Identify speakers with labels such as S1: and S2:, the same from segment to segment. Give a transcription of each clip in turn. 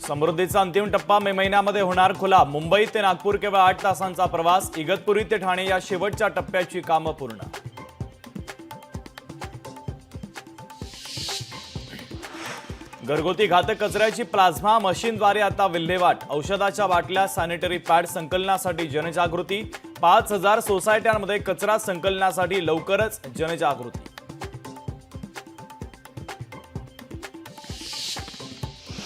S1: समृद्धीचा अंतिम टप्पा मे महिन्यामध्ये होणार खुला। मुंबई ते नागपूर केवळ 8 तासांचा प्रवास। इगतपुरी ते ठाणे या शेवटच्या टप्प्याची कामं पूर्ण। घरगुती घातक कचऱ्याची प्लाझ्मा मशीनद्वारे आता विल्हेवाट। औषधाच्या बाटल्या, सॅनिटरी पॅड संकलनासाठी जनजागृती। 5000 सोसायट्यांमध्ये कचरा संकलनासाठी लवकरच जनजागृती।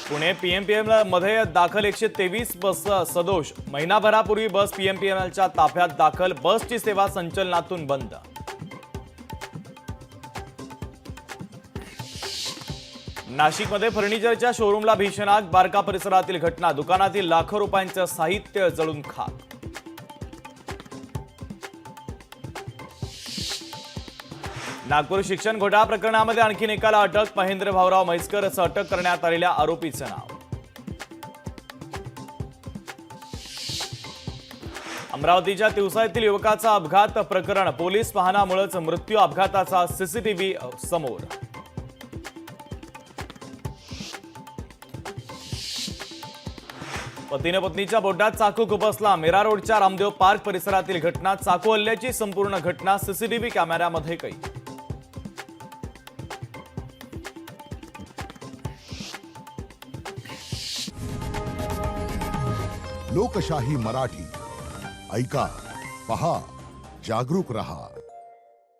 S1: पुणे पीएमपीएम मध्ये दाखल 123 बस सदोष। महिनाभरापूर्वी बस पीएमपीएमएलच्या ताफ्यात दाखल। बसची सेवा संचलनातून बंद। नाशिकमध्ये फर्निचरच्या शोरूमला भीषण आग। बारका परिसरातील घटना। दुकानातील लाखो रुपयांचं साहित्य जळून खाक। नागपूर शिक्षण घोटाळा प्रकरणामध्ये आणखी एकाला अटक। महेंद्र भाऊराव म्हैसकर असं अटक करण्यात आलेल्या आरोपीचं नाव। अमरावतीच्या तिवसा येथील युवकाचा अपघात प्रकरण। पोलीस वाहनामुळेच मृत्यू। अपघाताचा सीसीटीव्ही समोर। पतीने पत्नीच्या बोटात चाकू खुपसला। मीरा रोडच्या रामदेव पार्क परिसरातील घटना। चाकू हल्ल्याची संपूर्ण घटना सीसीटीव्ही कॅमेऱ्यामध्ये कैद।
S2: लोकशाही मराठी ऐका, पहा, जागरूक रहा।